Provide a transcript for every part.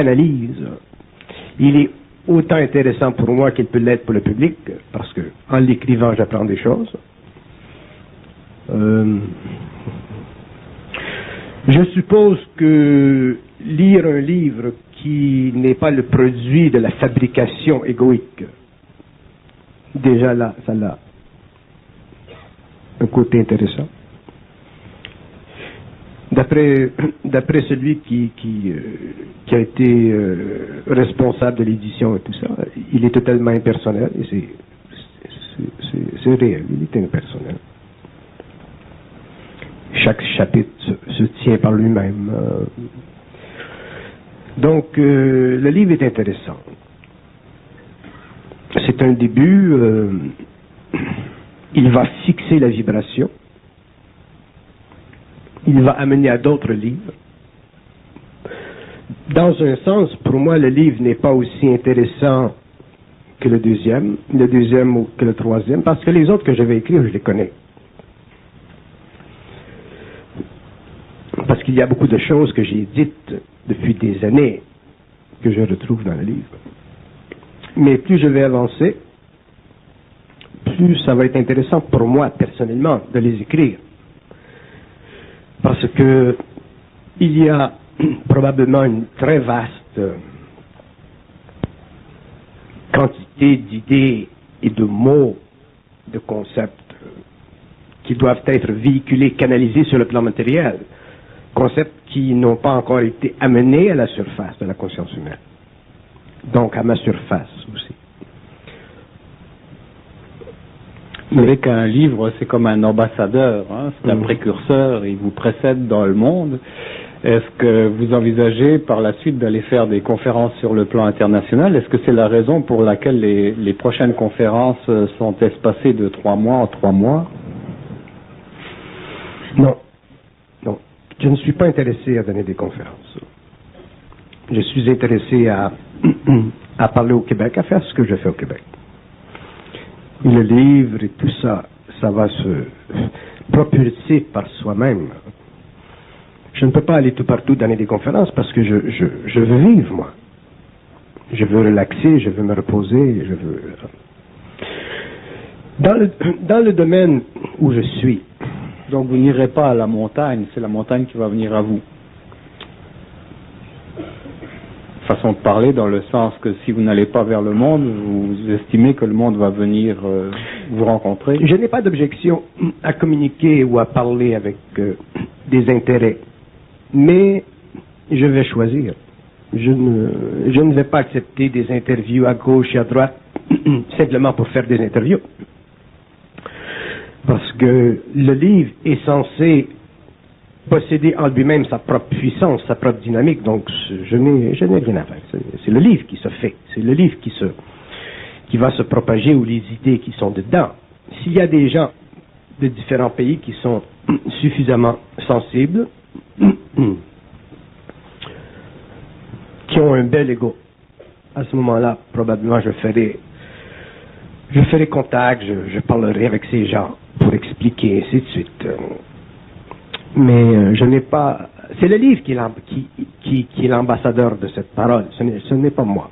canalise. Il est autant intéressant pour moi qu'il peut l'être pour le public, parce que en l'écrivant, j'apprends des choses. Je suppose que lire un livre qui n'est pas le produit de la fabrication égoïque, déjà là, ça a un côté intéressant. D'après celui qui a été responsable de l'édition et tout ça, il est totalement impersonnel et c'est réel, il est impersonnel. Chaque chapitre se tient par lui-même. Donc, le livre est intéressant. C'est un début. Il va fixer la vibration. Il va amener à d'autres livres. Dans un sens, pour moi, le livre n'est pas aussi intéressant que le deuxième ou que le troisième, parce que les autres que je vais écrire, je les connais. Parce qu'il y a beaucoup de choses que j'ai dites depuis des années que je retrouve dans le livre. Mais plus je vais avancer, plus ça va être intéressant pour moi, personnellement, de les écrire. Parce que il y a probablement une très vaste quantité d'idées et de mots, de concepts qui doivent être véhiculés, canalisés sur le plan matériel. Concepts qui n'ont pas encore été amenés à la surface de la conscience humaine. Donc à ma surface aussi. Vous savez qu'un livre, c'est comme un ambassadeur, hein, c'est un précurseur, il vous précède dans le monde. Est-ce que vous envisagez par la suite d'aller faire des conférences sur le plan international? Est-ce que c'est la raison pour laquelle les prochaines conférences sont espacées de 3 mois en 3 mois? Non. Non. Je ne suis pas intéressé à donner des conférences. Je suis intéressé à parler au Québec, à faire ce que je fais au Québec. Et le livre et tout ça, ça va se propulser par soi-même. Je ne peux pas aller tout partout donner des conférences parce que je veux vivre, moi. Je veux relaxer, je veux me reposer, je veux... Dans le domaine où je suis... Donc vous n'irez pas à la montagne, c'est la montagne qui va venir à vous. Façon de parler dans le sens que si vous n'allez pas vers le monde, vous estimez que le monde va venir vous rencontrer? Je n'ai pas d'objection à communiquer ou à parler avec des intérêts, mais je vais choisir. Je ne vais pas accepter des interviews à gauche et à droite simplement pour faire des interviews. Parce que le livre est censé posséder en lui-même sa propre puissance, sa propre dynamique, donc je n'ai rien à faire. C'est le livre qui se fait, c'est le livre qui va se propager ou les idées qui sont dedans. S'il y a des gens de différents pays qui sont suffisamment sensibles, qui ont un bel ego, à ce moment-là, probablement je ferai contact, je parlerai avec ces gens pour expliquer, ainsi de suite. Mais je n'ai pas... C'est le livre qui est l'ambassadeur de cette parole, ce n'est pas moi.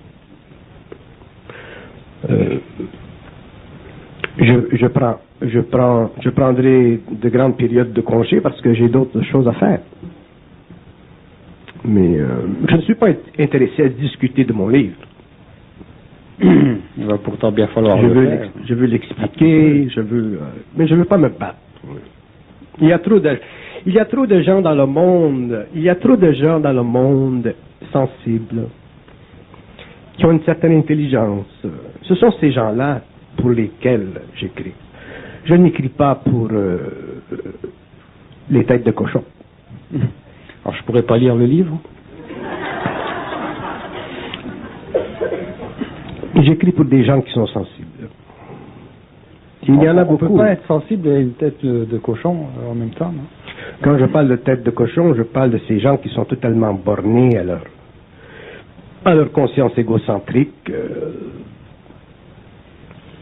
Je prendrai de grandes périodes de congé parce que j'ai d'autres choses à faire. Mais je ne suis pas intéressé à discuter de mon livre. Il va pourtant bien falloir le faire. Je veux l'expliquer, mais je ne veux pas me battre. Il y a trop de gens dans le monde, sensibles, qui ont une certaine intelligence. Ce sont ces gens-là pour lesquels j'écris. Je n'écris pas pour les têtes de cochon. Alors je pourrais pas lire le livre? J'écris pour des gens qui sont sensibles. Il y en a beaucoup. On ne peut pas être sensible à une tête de cochon en même temps, non? Quand je parle de tête de cochon, je parle de ces gens qui sont totalement bornés à leur conscience égocentrique.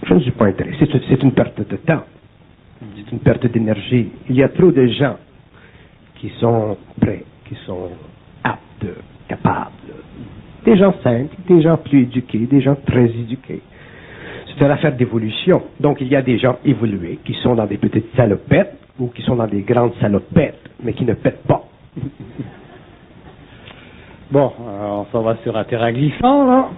Je ne suis pas intéressé. C'est une perte de temps. C'est une perte d'énergie. Il y a trop de gens qui sont prêts, qui sont aptes, capables Des gens simples, des gens plus éduqués, des gens très éduqués. C'est une affaire d'évolution. Donc, il y a des gens évolués qui sont dans des petites salopettes ou qui sont dans des grandes salopettes, mais qui ne pètent pas. Bon, on s'en va sur un terrain glissant, là.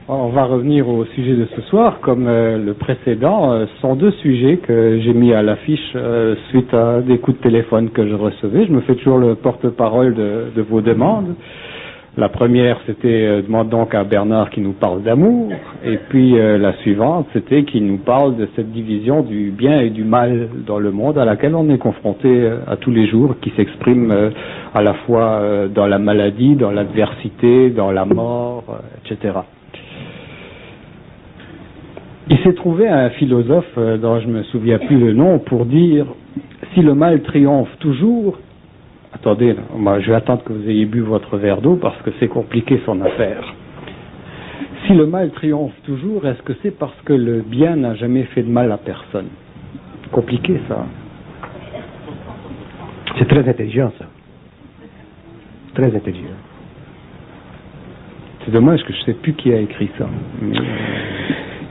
On va revenir au sujet de ce soir. Comme le précédent, ce sont deux sujets que j'ai mis à l'affiche suite à des coups de téléphone que je recevais. Je me fais toujours le porte-parole de vos demandes. La première, c'était demande donc à Bernard qui nous parle d'amour. Et puis la suivante, c'était qu'il nous parle de cette division du bien et du mal dans le monde à laquelle on est confronté à tous les jours, qui s'exprime à la fois dans la maladie, dans l'adversité, dans la mort, etc. Il s'est trouvé un philosophe dont je me souviens plus le nom pour dire si le mal triomphe toujours. Attendez, moi je vais attendre que vous ayez bu votre verre d'eau parce que c'est compliqué son affaire. Si le mal triomphe toujours, est-ce que c'est parce que le bien n'a jamais fait de mal à personne? Compliqué ça. C'est très intelligent ça. Très intelligent. C'est dommage que je ne sais plus qui a écrit ça.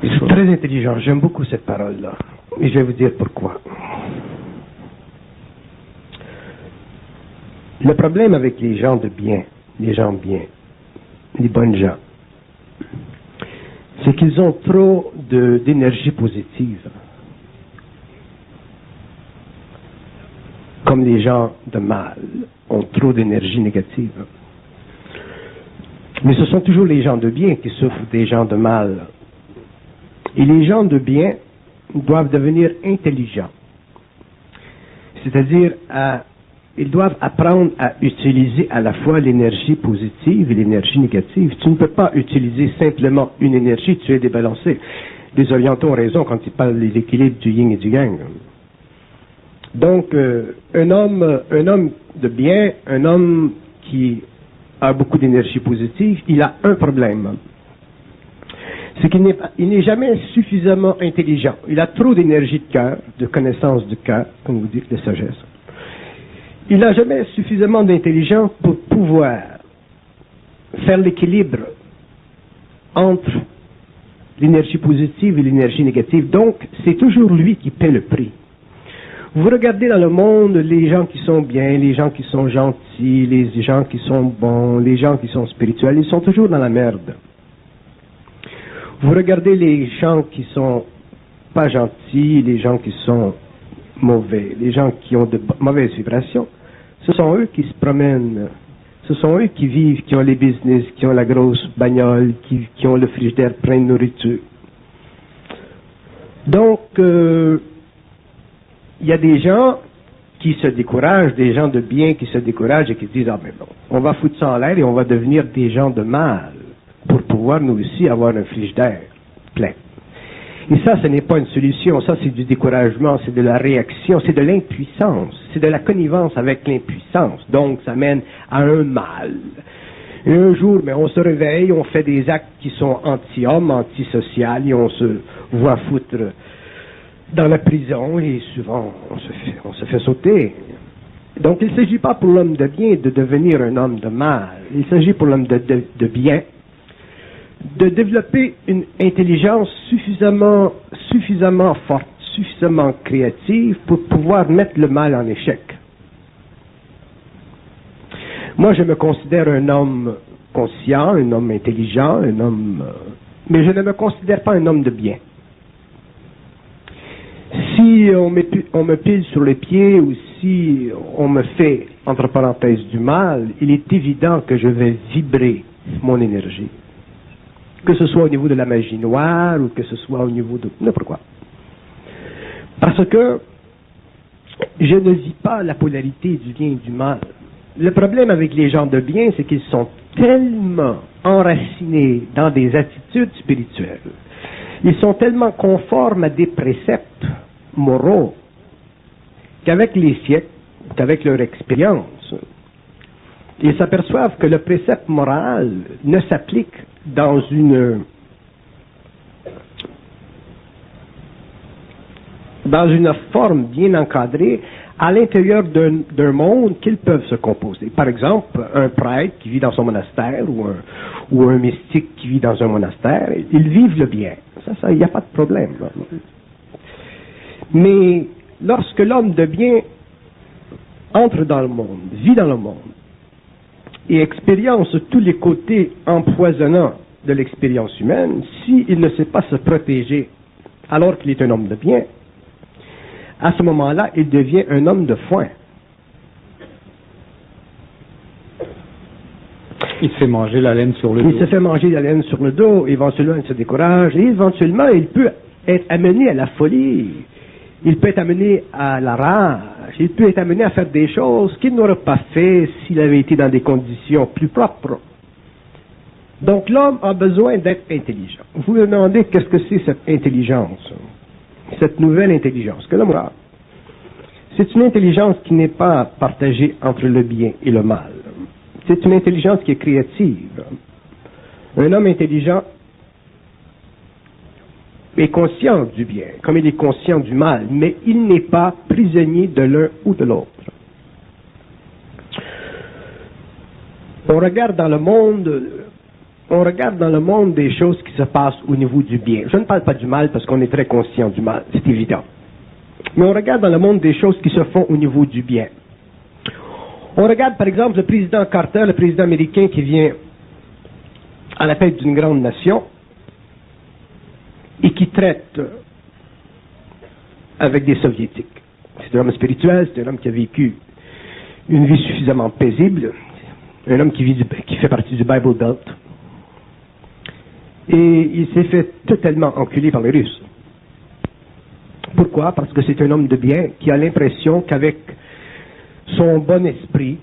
C'est très intelligent, j'aime beaucoup cette parole-là. Et je vais vous dire pourquoi. Le problème avec les gens de bien, les gens bien, les bonnes gens, c'est qu'ils ont trop d'énergie positive. Comme les gens de mal ont trop d'énergie négative. Mais ce sont toujours les gens de bien qui souffrent des gens de mal. Et les gens de bien doivent devenir intelligents. C'est-à-dire, ils doivent apprendre à utiliser à la fois l'énergie positive et l'énergie négative. Tu ne peux pas utiliser simplement une énergie, tu es débalancé. Les orientaux ont raison quand ils parlent de l'équilibre du yin et du yang. Donc, un homme de bien, un homme qui a beaucoup d'énergie positive, il a un problème. C'est qu'il n'est jamais suffisamment intelligent. Il a trop d'énergie de cœur, de connaissance du cœur, comme vous dites, de sagesse. Il n'a jamais suffisamment d'intelligence pour pouvoir faire l'équilibre entre l'énergie positive et l'énergie négative. Donc, c'est toujours lui qui paie le prix. Vous regardez dans le monde les gens qui sont bien, les gens qui sont gentils, les gens qui sont bons, les gens qui sont spirituels, ils sont toujours dans la merde. Vous regardez les gens qui sont pas gentils, les gens qui sont mauvais, les gens qui ont de mauvaises vibrations, ce sont eux qui se promènent, ce sont eux qui vivent, qui ont les business, qui ont la grosse bagnole, qui ont le frigidaire plein de nourriture. Donc, il y a des gens qui se découragent, des gens de bien qui se découragent et qui se disent « Ah, mais bon, on va foutre ça en l'air et on va devenir des gens de mal pour pouvoir nous aussi avoir un frigidaire plein. » Et ça, ce n'est pas une solution. Ça, c'est du découragement, c'est de la réaction, c'est de l'impuissance, c'est de la connivence avec l'impuissance. Donc, ça mène à un mal. Et un jour, mais on se réveille, on fait des actes qui sont anti-hommes, anti-social, et on se voit foutre dans la prison, et souvent, on se fait sauter. Donc, il ne s'agit pas pour l'homme de bien de devenir un homme de mal. Il s'agit pour l'homme de bien de développer une intelligence suffisamment forte, suffisamment créative pour pouvoir mettre le mal en échec. Moi, je me considère un homme conscient, un homme intelligent, mais je ne me considère pas un homme de bien. Si on me pile sur les pieds ou si on me fait, entre parenthèses, du mal, il est évident que je vais vibrer mon énergie. Que ce soit au niveau de la magie noire ou que ce soit au niveau de n'importe quoi. Parce que je ne vis pas la polarité du bien et du mal. Le problème avec les gens de bien, c'est qu'ils sont tellement enracinés dans des attitudes spirituelles. Ils sont tellement conformes à des préceptes moraux qu'avec les siècles, qu'avec leur expérience, ils s'aperçoivent que le précepte moral ne s'applique dans une dans une forme bien encadrée à l'intérieur d'un monde qu'ils peuvent se composer. Par exemple, un prêtre qui vit dans son monastère ou un mystique qui vit dans un monastère, ils vivent le bien. Ça, il n'y a pas de problème. Mais lorsque l'homme de bien entre dans le monde, vit dans le monde, et expérience tous les côtés empoisonnants de l'expérience humaine, s'il ne sait pas se protéger alors qu'il est un homme de bien, à ce moment-là, il devient un homme de foin. Il se fait manger la laine sur le dos. Il se fait manger la laine sur le dos, éventuellement il se décourage, et éventuellement il peut être amené à la folie, il peut être amené à la rage, il peut être amené à faire des choses qu'il n'aurait pas fait s'il avait été dans des conditions plus propres. Donc l'homme a besoin d'être intelligent. Vous me demandez qu'est-ce que c'est cette intelligence, cette nouvelle intelligence que l'homme a. C'est une intelligence qui n'est pas partagée entre le bien et le mal. C'est une intelligence qui est créative. Un homme intelligent est conscient du bien, comme il est conscient du mal, mais il n'est pas prisonnier de l'un ou de l'autre. On regarde dans le monde des choses qui se passent au niveau du bien. Je ne parle pas du mal parce qu'on est très conscient du mal, c'est évident. Mais on regarde dans le monde des choses qui se font au niveau du bien. On regarde par exemple le président Carter, le président américain qui vient à la tête d'une grande nation et qui traite avec des soviétiques. C'est un homme spirituel, c'est un homme qui a vécu une vie suffisamment paisible, un homme qui fait partie du Bible Belt. Et il s'est fait totalement enculer par les Russes. Pourquoi? Parce que c'est un homme de bien qui a l'impression qu'avec son bon esprit,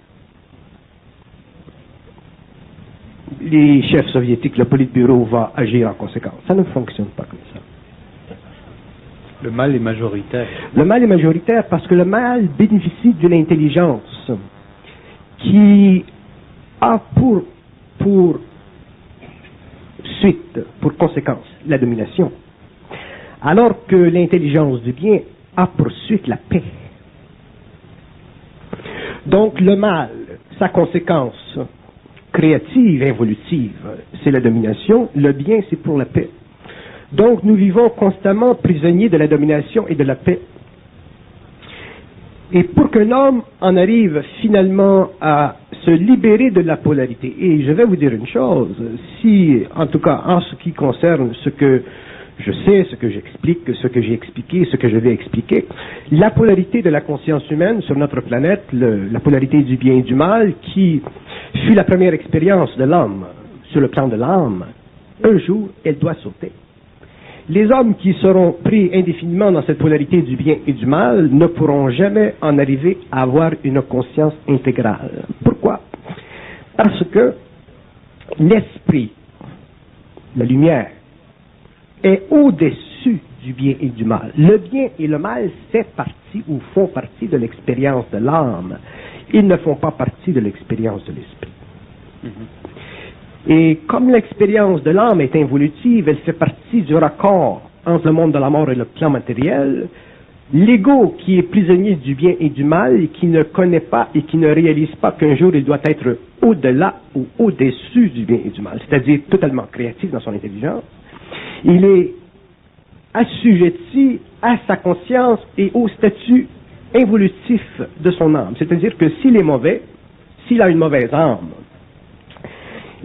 les chefs soviétiques, le Politburo va agir en conséquence. Ça ne fonctionne pas comme ça. Le mal est majoritaire. Le mal est majoritaire parce que le mal bénéficie d'une intelligence qui a pour suite, pour conséquence, la domination. Alors que l'intelligence du bien a pour suite la paix. Donc le mal, sa conséquence créative, évolutive, c'est la domination, le bien c'est pour la paix. Donc nous vivons constamment prisonniers de la domination et de la paix. Et pour qu'un homme en arrive finalement à se libérer de la polarité, et je vais vous dire une chose, si, en tout cas en ce qui concerne ce que je sais, ce que j'explique, ce que j'ai expliqué, ce que je vais expliquer, la polarité de la conscience humaine sur notre planète, la polarité du bien et du mal, qui fut la première expérience de l'homme sur le plan de l'âme, un jour, elle doit sauter. Les hommes qui seront pris indéfiniment dans cette polarité du bien et du mal ne pourront jamais en arriver à avoir une conscience intégrale. Pourquoi? Parce que l'esprit, la lumière, est au-dessus du bien et du mal. Le bien et le mal fait partie ou font partie de l'expérience de l'âme. Ils ne font pas partie de l'expérience de l'esprit. Et comme l'expérience de l'âme est involutive, elle fait partie du raccord entre le monde de la mort et le plan matériel, l'ego qui est prisonnier du bien et du mal, et qui ne connaît pas et qui ne réalise pas qu'un jour il doit être au-delà ou au-dessus du bien et du mal, c'est-à-dire totalement créatif dans son intelligence, il est assujetti à sa conscience et au statut évolutif de son âme. C'est-à-dire que s'il est mauvais, s'il a une mauvaise âme,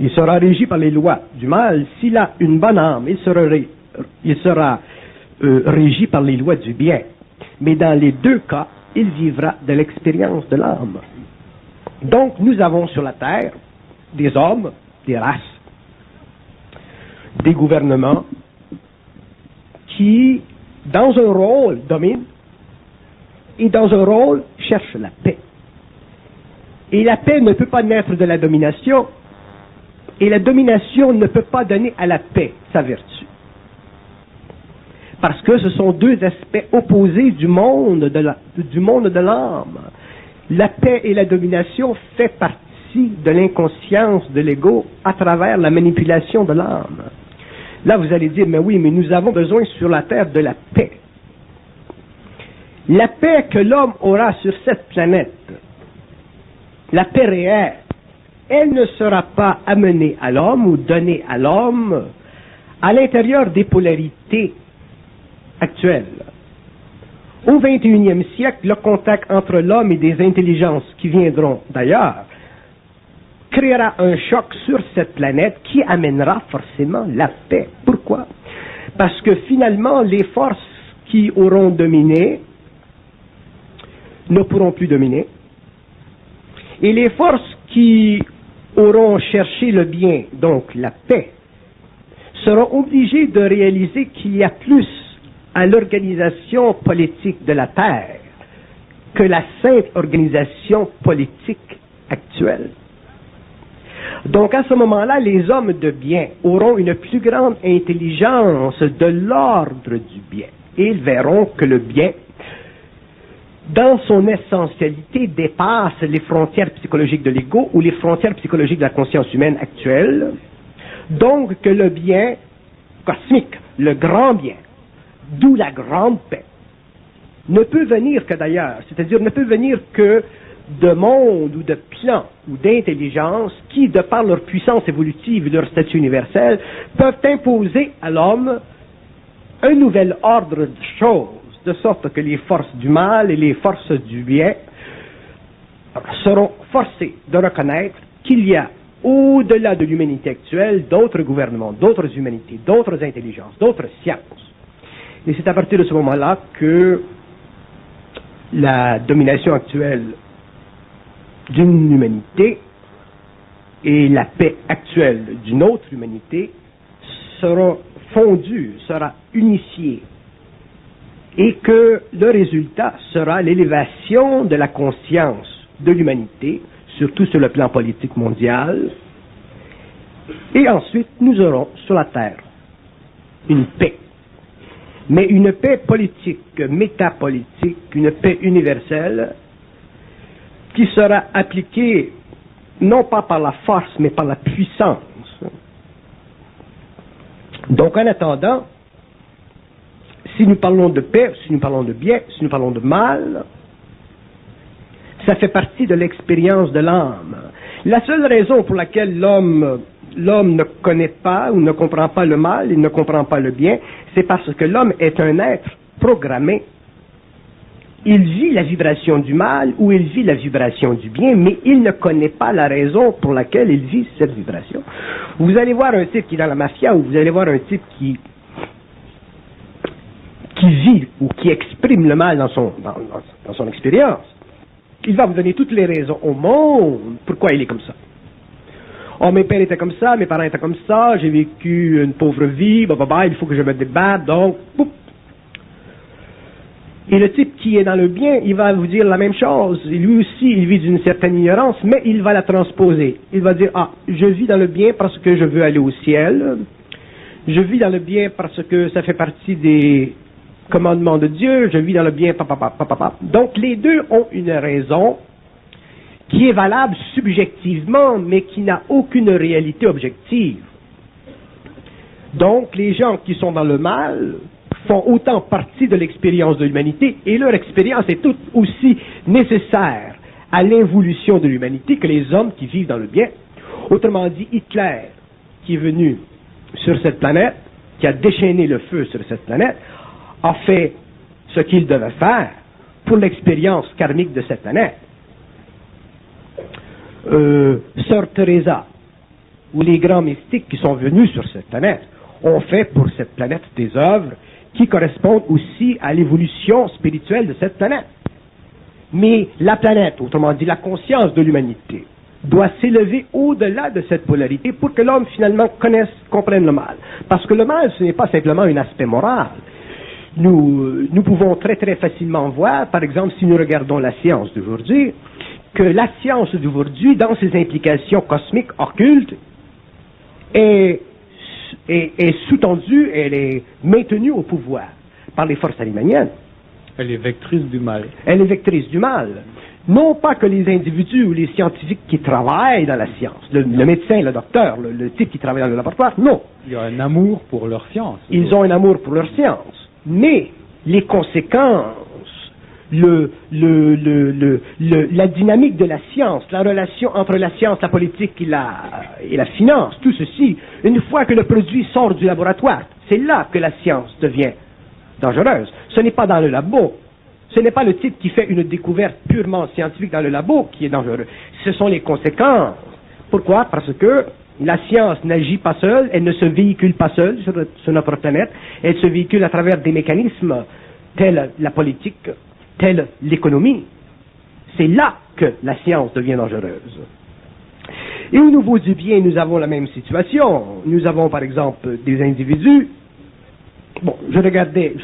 il sera régi par les lois du mal. S'il a une bonne âme, il sera régi par les lois du bien. Mais dans les deux cas, il vivra de l'expérience de l'âme. Donc, nous avons sur la terre des hommes, des races, des gouvernements qui, dans un rôle, dominent et dans un rôle, cherchent la paix. Et la paix ne peut pas naître de la domination, et la domination ne peut pas donner à la paix sa vertu. Parce que ce sont deux aspects opposés du monde de l'âme. La paix et la domination fait partie de l'inconscience de l'ego à travers la manipulation de l'âme. Là, vous allez dire, mais oui, mais nous avons besoin sur la terre de la paix. La paix que l'homme aura sur cette planète, la paix réelle, elle ne sera pas amenée à l'homme ou donnée à l'homme à l'intérieur des polarités actuelles. Au XXIe siècle, le contact entre l'homme et des intelligences qui viendront d'ailleurs créera un choc sur cette planète qui amènera forcément la paix. Pourquoi? Parce que finalement, les forces qui auront dominé ne pourront plus dominer. Et les forces qui auront cherché le bien, donc la paix, seront obligées de réaliser qu'il y a plus à l'organisation politique de la Terre que la simple organisation politique actuelle. Donc à ce moment-là, les hommes de bien auront une plus grande intelligence de l'ordre du bien. Et ils verront que le bien, dans son essentialité, dépasse les frontières psychologiques de l'ego ou les frontières psychologiques de la conscience humaine actuelle. Donc que le bien cosmique, le grand bien, d'où la grande paix, ne peut venir que d'ailleurs, c'est-à-dire ne peut venir que de mondes ou de plans ou d'intelligences qui, de par leur puissance évolutive et leur statut universel, peuvent imposer à l'homme un nouvel ordre de choses, de sorte que les forces du mal et les forces du bien seront forcées de reconnaître qu'il y a, au-delà de l'humanité actuelle, d'autres gouvernements, d'autres humanités, d'autres intelligences, d'autres sciences. Et c'est à partir de ce moment-là que la domination actuelle d'une humanité et la paix actuelle d'une autre humanité sera fondue, sera unifiée, et que le résultat sera l'élévation de la conscience de l'humanité, surtout sur le plan politique mondial, et ensuite nous aurons sur la Terre une paix, mais une paix politique, métapolitique, une paix universelle, qui sera appliquée non pas par la force, mais par la puissance. Donc en attendant, si nous parlons de paix, si nous parlons de bien, si nous parlons de mal, ça fait partie de l'expérience de l'âme. La seule raison pour laquelle l'homme ne connaît pas ou ne comprend pas le mal, il ne comprend pas le bien, c'est parce que l'homme est un être programmé. Il vit la vibration du mal ou il vit la vibration du bien, mais il ne connaît pas la raison pour laquelle il vit cette vibration. Vous allez voir un type qui est dans la mafia ou vous allez voir un type qui vit ou qui exprime le mal dans son expérience. Il va vous donner toutes les raisons au monde pourquoi il est comme ça. Oh, mes pères étaient comme ça, mes parents étaient comme ça, j'ai vécu une pauvre vie, il faut que je me débatte, donc, boum. Et le type qui est dans le bien, il va vous dire la même chose. Lui aussi, il vit d'une certaine ignorance, mais il va la transposer. Il va dire, je vis dans le bien parce que je veux aller au ciel. Je vis dans le bien parce que ça fait partie des commandements de Dieu. Je vis dans le bien, papa. Donc, les deux ont une raison qui est valable subjectivement, mais qui n'a aucune réalité objective. Donc, les gens qui sont dans le mal font autant partie de l'expérience de l'humanité, et leur expérience est tout aussi nécessaire à l'évolution de l'humanité que les hommes qui vivent dans le bien. Autrement dit, Hitler, qui est venu sur cette planète, qui a déchaîné le feu sur cette planète, a fait ce qu'il devait faire pour l'expérience karmique de cette planète. Sœur Teresa, ou les grands mystiques qui sont venus sur cette planète, ont fait pour cette planète des œuvres qui correspondent aussi à l'évolution spirituelle de cette planète. Mais la planète, autrement dit la conscience de l'humanité, doit s'élever au-delà de cette polarité pour que l'homme finalement comprenne le mal. Parce que le mal, ce n'est pas simplement un aspect moral. Nous pouvons très très facilement voir, par exemple, si nous regardons la science d'aujourd'hui, que la science d'aujourd'hui, dans ses implications cosmiques occultes, est sous-tendue, elle est maintenue au pouvoir par les forces alimaniennes. Elle est vectrice du mal. Elle est vectrice du mal. Non pas que les individus ou les scientifiques qui travaillent dans la science, le médecin, le docteur, le type qui travaille dans le laboratoire, non. Il y a un amour pour leur science. Ils ont un amour pour leur science. Mais les conséquences la dynamique de la science, la relation entre la science, la politique et la finance, tout ceci, une fois que le produit sort du laboratoire, c'est là que la science devient dangereuse. Ce n'est pas dans le labo. Ce n'est pas le type qui fait une découverte purement scientifique dans le labo qui est dangereux. Ce sont les conséquences. Pourquoi? Parce que la science n'agit pas seule, elle ne se véhicule pas seule sur notre planète, elle se véhicule à travers des mécanismes tels la politique, tels l'économie. C'est là que la science devient dangereuse. Et au niveau du bien, nous avons la même situation. Nous avons par exemple des individus. Bon, je regardais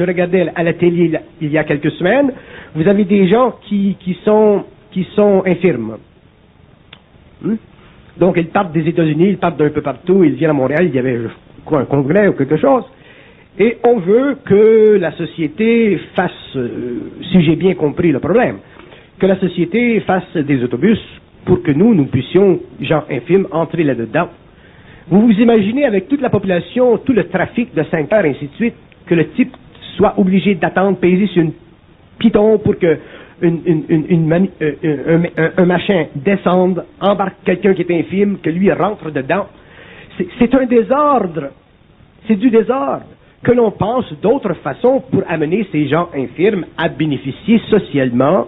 à la télé il y a quelques semaines, vous avez des gens qui sont infirmes. Donc ils partent des États-Unis, ils partent d'un peu partout, ils viennent à Montréal, il y avait quoi, un congrès ou quelque chose, et on veut que la société fasse, si j'ai bien compris le problème, que la société fasse des autobus pour que nous puissions, gens infirmes, entrer là-dedans. Vous vous imaginez avec toute la population, tout le trafic de 5 heures, ainsi de suite, que le type soit obligé d'attendre, peser sur une piton pour que un machin descende, embarque quelqu'un qui est infirme, que lui rentre dedans. C'est un désordre. C'est du désordre. Que l'on pense d'autres façons pour amener ces gens infirmes à bénéficier socialement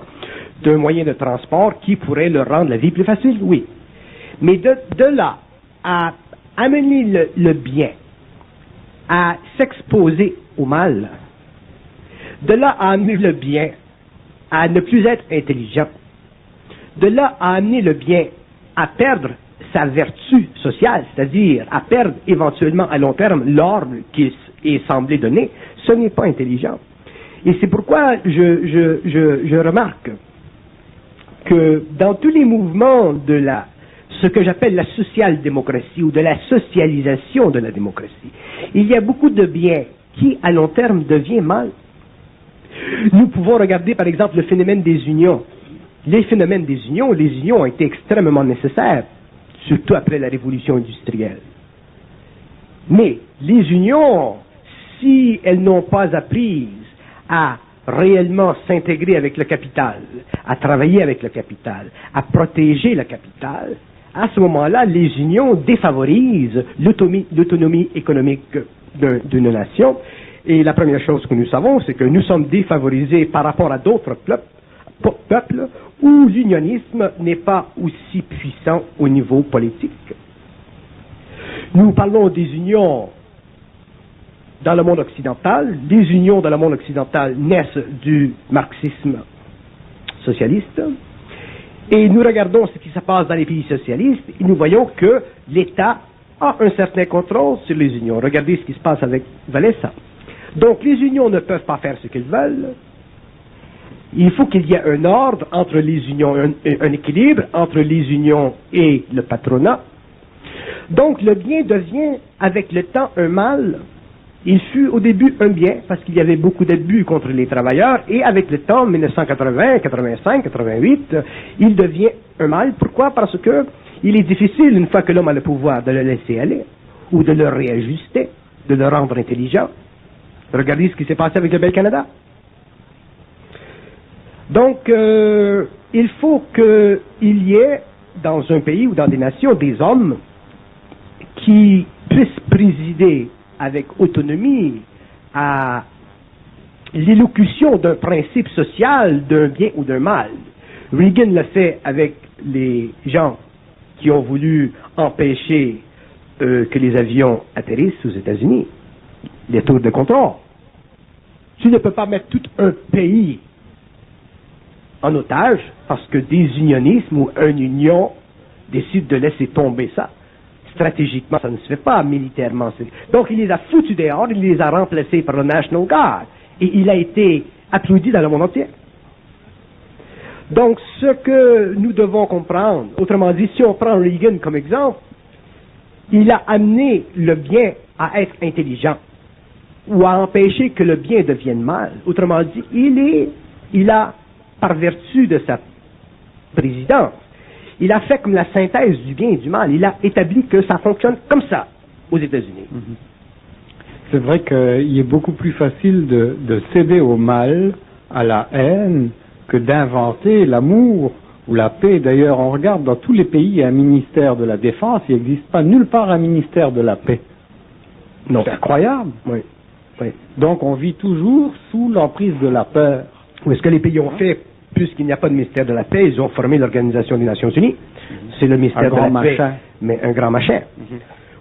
d'un moyen de transport qui pourrait leur rendre la vie plus facile, oui. Mais de là à amener le bien, à s'exposer au mal, de là à amener le bien à ne plus être intelligent, de là à amener le bien à perdre sa vertu sociale, c'est-à-dire à perdre éventuellement à long terme l'ordre qui est semblé donner, ce n'est pas intelligent. Et c'est pourquoi je remarque que dans tous les mouvements de ce que j'appelle la social-démocratie ou de la socialisation de la démocratie, il y a beaucoup de bien qui, à long terme, devient mal. Nous pouvons regarder, par exemple, le phénomène des unions. Les phénomènes des unions, les unions ont été extrêmement nécessaires, surtout après la révolution industrielle. Mais les unions, si elles n'ont pas appris à réellement s'intégrer avec le capital, à travailler avec le capital, à protéger le capital, à ce moment-là, les unions défavorisent l'autonomie économique d'une nation. Et la première chose que nous savons, c'est que nous sommes défavorisés par rapport à d'autres peuples où l'unionisme n'est pas aussi puissant au niveau politique. Nous parlons des unions dans le monde occidental. Les unions dans le monde occidental naissent du marxisme socialiste. Et nous regardons ce qui se passe dans les pays socialistes et nous voyons que l'État a un certain contrôle sur les unions. Regardez ce qui se passe avec Valesa. Donc les unions ne peuvent pas faire ce qu'elles veulent. Il faut qu'il y ait un ordre entre les unions, un équilibre entre les unions et le patronat. Donc le bien devient avec le temps un mal. Il fut au début un bien parce qu'il y avait beaucoup d'abus contre les travailleurs et avec le temps, 1980, 85, 88, il devient un mal. Pourquoi? Parce que il est difficile, une fois que l'homme a le pouvoir, de le laisser aller ou de le réajuster, de le rendre intelligent. Regardez ce qui s'est passé avec le Bel Canada. Donc, il faut qu'il y ait dans un pays ou dans des nations des hommes qui puissent présider avec autonomie à l'élocution d'un principe social, d'un bien ou d'un mal. Reagan l'a fait avec les gens qui ont voulu empêcher que les avions atterrissent aux États-Unis, les tours de contrôle. Tu ne peux pas mettre tout un pays en otage parce que des unionismes ou une union décide de laisser tomber ça. Stratégiquement, ça ne se fait pas, militairement. Donc, il les a foutus dehors, il les a remplacés par le National Guard. Et il a été applaudi dans le monde entier. Donc, ce que nous devons comprendre, autrement dit, si on prend Reagan comme exemple, il a amené le bien à être intelligent ou à empêcher que le bien devienne mal. Autrement dit, il a, par vertu de sa présidence, il a fait comme la synthèse du bien et du mal. Il a établi que ça fonctionne comme ça aux États-Unis. C'est vrai qu'il est beaucoup plus facile de céder au mal, à la haine, que d'inventer l'amour ou la paix. D'ailleurs, on regarde dans tous les pays, il y a un ministère de la Défense, il n'existe pas nulle part un ministère de la paix. Non. C'est incroyable. Oui. Oui. Donc on vit toujours sous l'emprise de la peur. Ou est-ce que les pays ont fait, puisqu'il n'y a pas de ministère de la paix, ils ont formé l'Organisation des Nations Unies. C'est le ministère de la paix, mais un grand machin,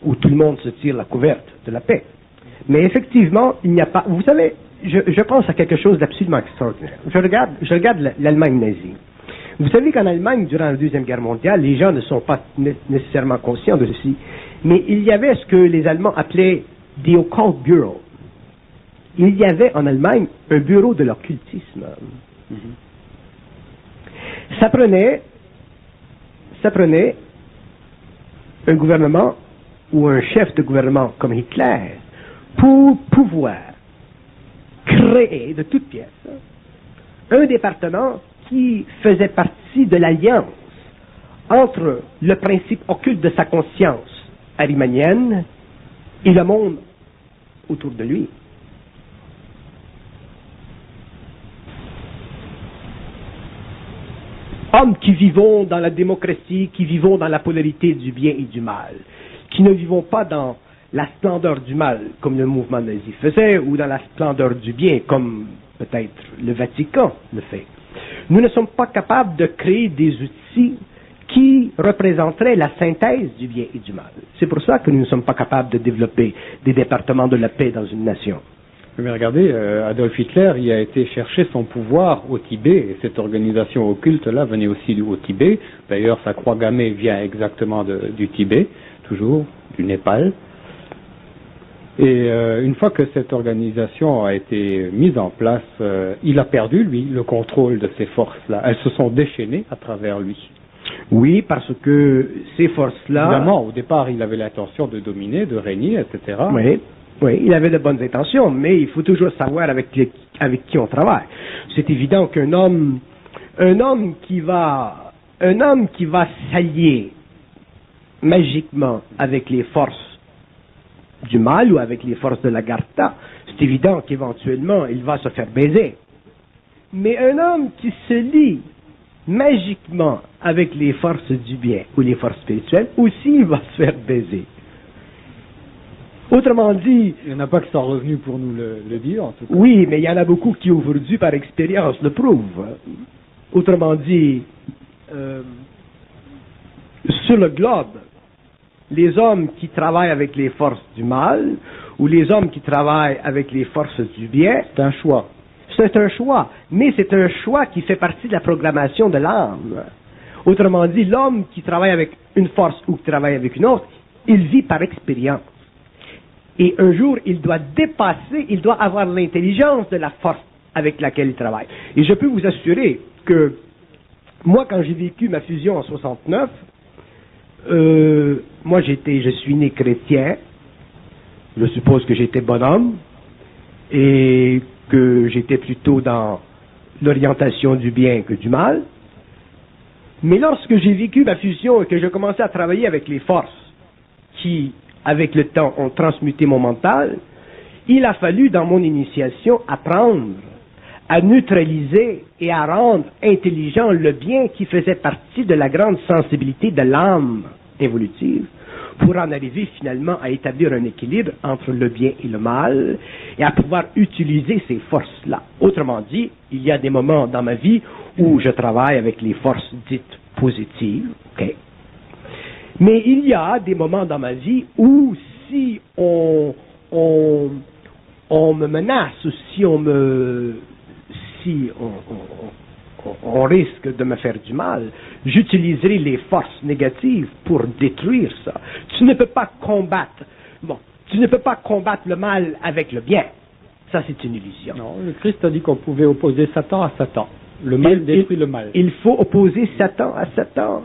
où tout le monde se tire la couverte de la paix. Mais effectivement, il n'y a pas... Vous savez, je pense à quelque chose d'absolument extraordinaire. Je regarde l'Allemagne nazie. Vous savez qu'en Allemagne, durant la Deuxième Guerre mondiale, les gens ne sont pas nécessairement conscients de ceci, mais il y avait ce que les Allemands appelaient the occult bureau. Il y avait en Allemagne un bureau de l'occultisme. Ça prenait un gouvernement ou un chef de gouvernement comme Hitler pour pouvoir créer de toutes pièces un département qui faisait partie de l'alliance entre le principe occulte de sa conscience arimanienne et le monde autour de lui. Hommes qui vivons dans la démocratie, qui vivons dans la polarité du bien et du mal, qui ne vivons pas dans la splendeur du mal, comme le mouvement nazi faisait, ou dans la splendeur du bien, comme peut-être le Vatican le fait. Nous ne sommes pas capables de créer des outils qui représenteraient la synthèse du bien et du mal. C'est pour ça que nous ne sommes pas capables de développer des départements de la paix dans une nation. Mais regardez, Adolf Hitler, il a été chercher son pouvoir au Tibet, et cette organisation occulte-là venait aussi au Tibet. D'ailleurs, sa croix gammée vient exactement du Tibet, toujours, du Népal. Et une fois que cette organisation a été mise en place, il a perdu, lui, le contrôle de ces forces-là. Elles se sont déchaînées à travers lui. Oui, parce que ces forces-là... Évidemment, au départ, il avait l'intention de dominer, de régner, etc. Oui, il avait de bonnes intentions, mais il faut toujours savoir avec qui on travaille. C'est évident qu'un homme qui va s'allier magiquement avec les forces du mal ou avec les forces de la Garta, c'est évident qu'éventuellement il va se faire baiser. Mais un homme qui se lie magiquement avec les forces du bien ou les forces spirituelles, aussi il va se faire baiser. Autrement dit... Il n'y en a pas qui sont revenus pour nous le dire, en tout cas. Oui, mais il y en a beaucoup qui aujourd'hui, par expérience, le prouvent. Autrement dit, sur le globe, les hommes qui travaillent avec les forces du mal ou les hommes qui travaillent avec les forces du bien... C'est un choix. C'est un choix, mais c'est un choix qui fait partie de la programmation de l'âme. Autrement dit, l'homme qui travaille avec une force ou qui travaille avec une autre, il vit par expérience. Et un jour, il doit dépasser, il doit avoir l'intelligence de la force avec laquelle il travaille. Et je peux vous assurer que moi, quand j'ai vécu ma fusion en 69, moi je suis né chrétien, je suppose que j'étais bonhomme, et que j'étais plutôt dans l'orientation du bien que du mal. Mais lorsque j'ai vécu ma fusion et que je commençais à travailler avec les forces qui, avec le temps, ont transmuté mon mental, il a fallu, dans mon initiation, apprendre à neutraliser et à rendre intelligent le bien qui faisait partie de la grande sensibilité de l'âme évolutive, pour en arriver finalement à établir un équilibre entre le bien et le mal, et à pouvoir utiliser ces forces-là. Autrement dit, il y a des moments dans ma vie où je travaille avec les forces dites positives, ok? Mais il y a des moments dans ma vie où si on me menace, ou si on risque de me faire du mal, j'utiliserai les forces négatives pour détruire ça. Tu ne peux pas combattre le mal avec le bien. Ça, c'est une illusion. Non, le Christ a dit qu'on pouvait opposer Satan à Satan. Le mal détruit le mal. Il faut opposer Satan à Satan.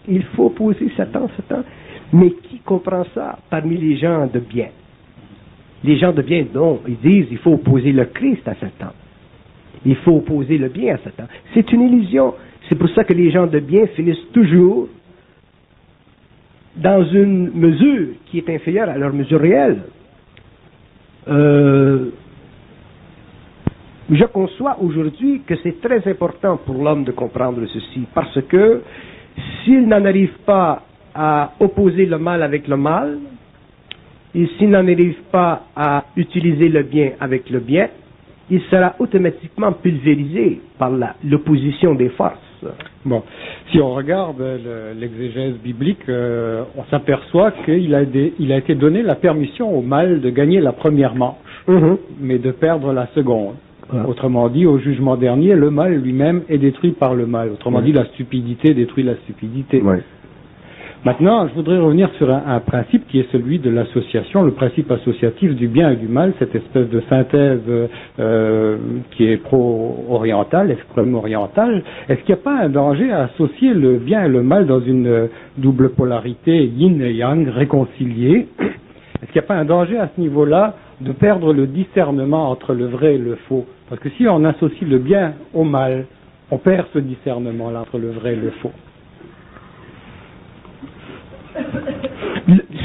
Il faut opposer Satan à Satan. Mais qui comprend ça parmi les gens de bien? Les gens de bien, non. Ils disent il faut opposer le Christ à Satan. Il faut opposer le bien à Satan. C'est une illusion. C'est pour ça que les gens de bien finissent toujours dans une mesure qui est inférieure à leur mesure réelle. Je conçois aujourd'hui que c'est très important pour l'homme de comprendre ceci, parce que s'il n'en arrive pas à opposer le mal avec le mal, et s'il n'en arrive pas à utiliser le bien avec le bien, il sera automatiquement pulvérisé par l'opposition des forces. Bon, si on regarde l'exégèse biblique, on s'aperçoit qu'il a été donné la permission au mal de gagner la première manche, mais de perdre la seconde. Voilà. Autrement dit, au jugement dernier, le mal lui-même est détruit par le mal. Autrement dit, la stupidité détruit la stupidité. Ouais. Maintenant, je voudrais revenir sur un principe qui est celui de l'association, le principe associatif du bien et du mal, cette espèce de synthèse qui est pro-orientale, extrême-orientale. Est-ce qu'il n'y a pas un danger à associer le bien et le mal dans une double polarité yin et yang réconciliée? Est-ce qu'il n'y a pas un danger à ce niveau-là de perdre le discernement entre le vrai et le faux? Parce que si on associe le bien au mal, on perd ce discernement-là entre le vrai et le faux.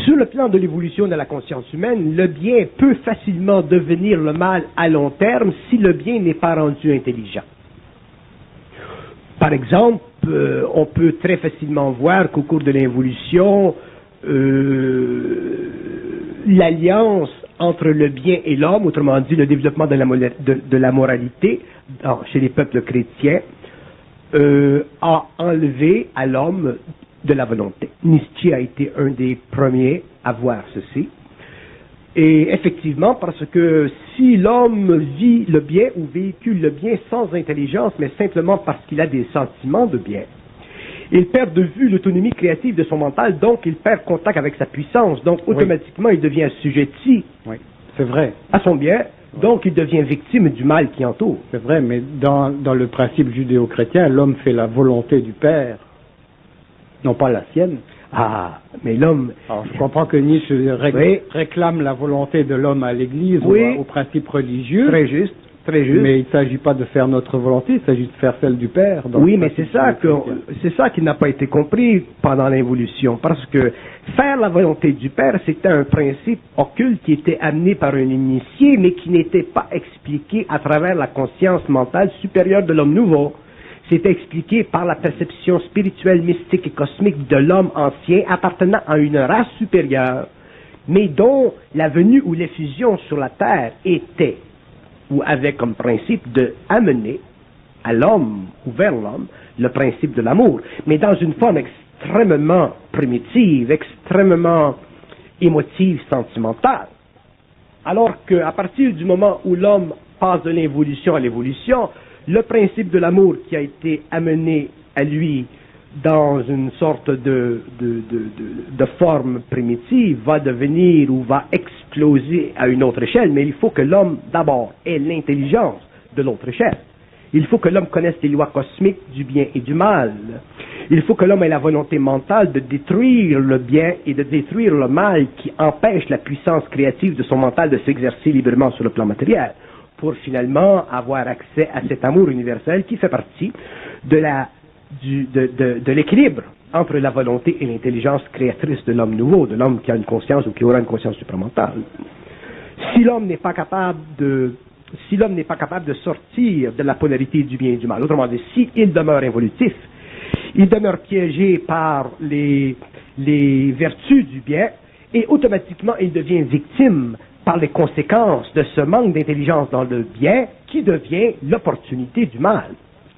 Sur le plan de l'évolution de la conscience humaine, le bien peut facilement devenir le mal à long terme si le bien n'est pas rendu intelligent. Par exemple, on peut très facilement voir qu'au cours de l'évolution, l'alliance entre le bien et l'homme, autrement dit le développement de la moralité chez les peuples chrétiens, a enlevé à l'homme de la volonté. Nietzsche a été un des premiers à voir ceci. Et effectivement, parce que si l'homme vit le bien ou véhicule le bien sans intelligence, mais simplement parce qu'il a des sentiments de bien, il perd de vue l'autonomie créative de son mental, donc il perd contact avec sa puissance, donc automatiquement il devient assujetti c'est vrai. à son bien, donc il devient victime du mal qui entoure. C'est vrai, mais dans le principe judéo-chrétien, l'homme fait la volonté du Père, non pas la sienne. Ah, mais l'homme... Alors, je comprends que Nietzsche réclame la volonté de l'homme à l'Église, au principe religieux. Très juste, très juste. Mais il ne s'agit pas de faire notre volonté, il s'agit de faire celle du Père. Oui, mais c'est ça qui n'a pas été compris pendant l'évolution, parce que faire la volonté du Père, c'était un principe occulte qui était amené par un initié, mais qui n'était pas expliqué à travers la conscience mentale supérieure de l'homme nouveau. C'était expliqué par la perception spirituelle, mystique et cosmique de l'homme ancien appartenant à une race supérieure, mais dont la venue ou l'effusion sur la terre était, ou avait comme principe de amener à l'homme ou vers l'homme le principe de l'amour, mais dans une forme extrêmement primitive, extrêmement émotive, sentimentale. Alors qu'à partir du moment où l'homme passe de l'involution à l'évolution, le principe de l'amour qui a été amené à lui dans une sorte de forme primitive va devenir ou va exploser à une autre échelle, mais il faut que l'homme d'abord ait l'intelligence de l'autre échelle. Il faut que l'homme connaisse les lois cosmiques du bien et du mal. Il faut que l'homme ait la volonté mentale de détruire le bien et de détruire le mal qui empêche la puissance créative de son mental de s'exercer librement sur le plan matériel, pour finalement avoir accès à cet amour universel qui fait partie de l'équilibre entre la volonté et l'intelligence créatrice de l'homme nouveau, de l'homme qui a une conscience ou qui aura une conscience supramentale. Si l'homme n'est pas capable de sortir de la polarité du bien et du mal, autrement dit, s'il demeure involutif, il demeure piégé par les vertus du bien et automatiquement il devient victime par les conséquences de ce manque d'intelligence dans le bien qui devient l'opportunité du mal.